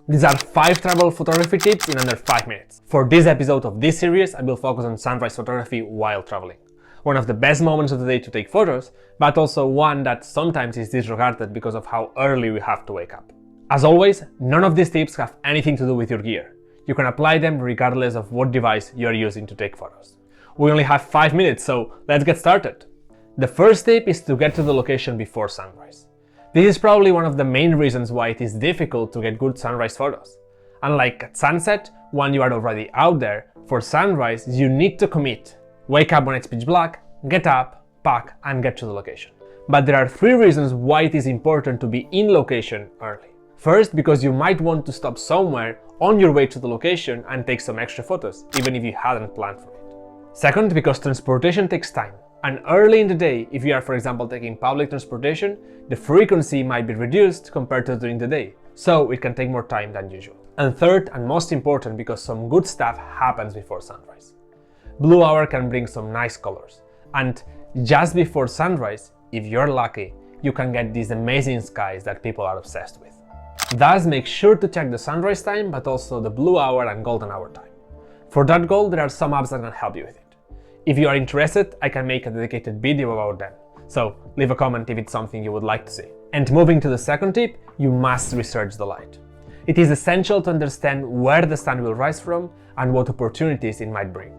These are 5 travel photography tips in under 5 minutes. For this episode of this series, I will focus on sunrise photography while traveling. One of the best moments of the day to take photos, but also one that sometimes is disregarded because of how early we have to wake up. As always, none of these tips have anything to do with your gear. You can apply them regardless of what device you are using to take photos. We only have 5 minutes, so let's get started. The first tip is to get to the location before sunrise. This is probably one of the main reasons why it is difficult to get good sunrise photos. Unlike at sunset, when you are already out there, for sunrise you need to commit. Wake up when it's pitch black, get up, pack and get to the location. But there are 3 reasons why it is important to be in location early. First, because you might want to stop somewhere on your way to the location and take some extra photos, even if you hadn't planned for it. Second, because transportation takes time. And early in the day, if you are for example taking public transportation, the frequency might be reduced compared to during the day, so it can take more time than usual. And third, and most important, because some good stuff happens before sunrise. Blue hour can bring some nice colors, and just before sunrise, if you're lucky, you can get these amazing skies that people are obsessed with. Thus, make sure to check the sunrise time, but also the blue hour and golden hour time. For that goal, there are some apps that can help you with it. If you are interested, I can make a dedicated video about them, so leave a comment if it's something you would like to see. And moving to the second tip, you must research the light. It is essential to understand where the sun will rise from and what opportunities it might bring.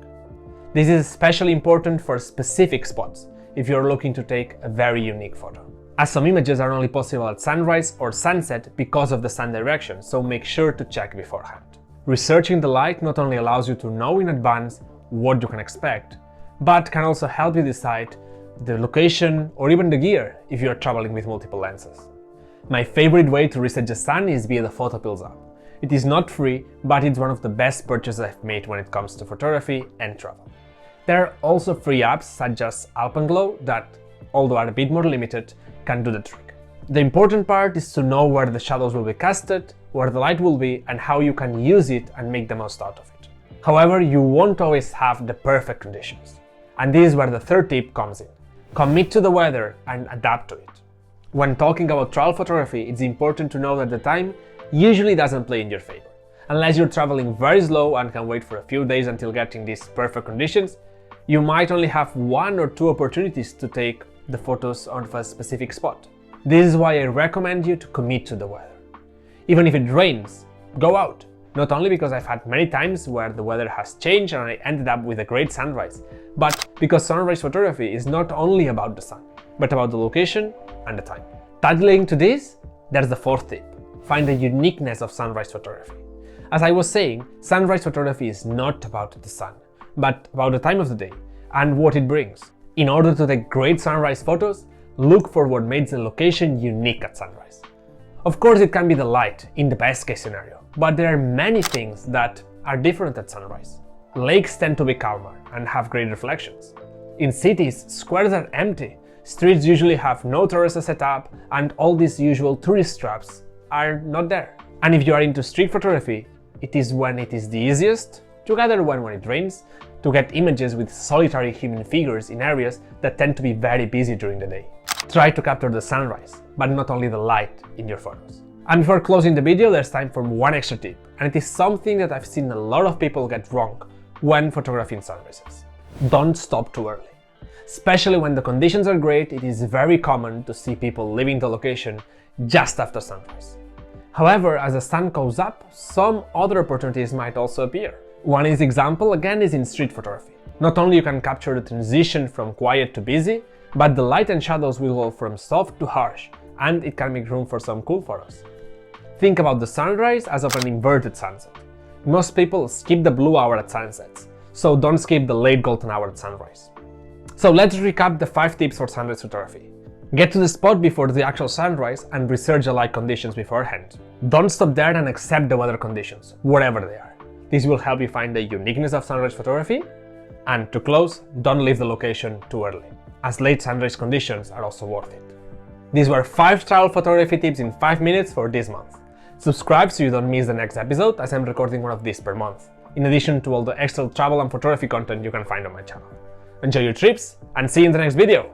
This is especially important for specific spots, if you are looking to take a very unique photo. As some images are only possible at sunrise or sunset because of the sun direction, so make sure to check beforehand. Researching the light not only allows you to know in advance what you can expect, but can also help you decide the location or even the gear if you are traveling with multiple lenses. My favorite way to research the sun is via the Photopills app. It is not free, but it's one of the best purchases I've made when it comes to photography and travel. There are also free apps such as Alpenglow that, although are a bit more limited, can do the trick. The important part is to know where the shadows will be casted, where the light will be, and how you can use it and make the most out of it. However, you won't always have the perfect conditions. And this is where the third tip comes in. Commit to the weather and adapt to it. When talking about travel photography, it's important to know that the time usually doesn't play in your favor. Unless you're traveling very slow and can wait for a few days until getting these perfect conditions, you might only have 1 or 2 opportunities to take the photos of a specific spot. This is why I recommend you to commit to the weather. Even if it rains, go out. Not only because I've had many times where the weather has changed and I ended up with a great sunrise, but because sunrise photography is not only about the sun, but about the location and the time. Tagging to this, there's the fourth tip. Find the uniqueness of sunrise photography. As I was saying, sunrise photography is not about the sun, but about the time of the day and what it brings. In order to take great sunrise photos, look for what makes the location unique at sunrise. Of course, it can be the light in the best case scenario, but there are many things that are different at sunrise. Lakes tend to be calmer and have great reflections. In cities, squares are empty, streets usually have no terraces set up, and all these usual tourist traps are not there. And if you are into street photography, it is when it is the easiest, together when it rains, to get images with solitary human figures in areas that tend to be very busy during the day. Try to capture the sunrise, but not only the light in your photos. And before closing the video, there's time for one extra tip, and it is something that I've seen a lot of people get wrong when photographing sunrises. Don't stop too early. Especially when the conditions are great, it is very common to see people leaving the location just after sunrise. However, as the sun goes up, some other opportunities might also appear. One example again is in street photography. Not only you can capture the transition from quiet to busy, but the light and shadows will go from soft to harsh, and it can make room for some cool photos. Think about the sunrise as of an inverted sunset. Most people skip the blue hour at sunsets, so don't skip the late golden hour at sunrise. So let's recap the 5 tips for sunrise photography. Get to the spot before the actual sunrise and research the light conditions beforehand. Don't stop there and accept the weather conditions, whatever they are. This will help you find the uniqueness of sunrise photography. And to close, don't leave the location too early, as late sunrise conditions are also worth it. These were 5 travel photography tips in 5 minutes for this month. Subscribe so you don't miss the next episode, as I'm recording one of these per month, in addition to all the extra travel and photography content you can find on my channel. Enjoy your trips, and see you in the next video!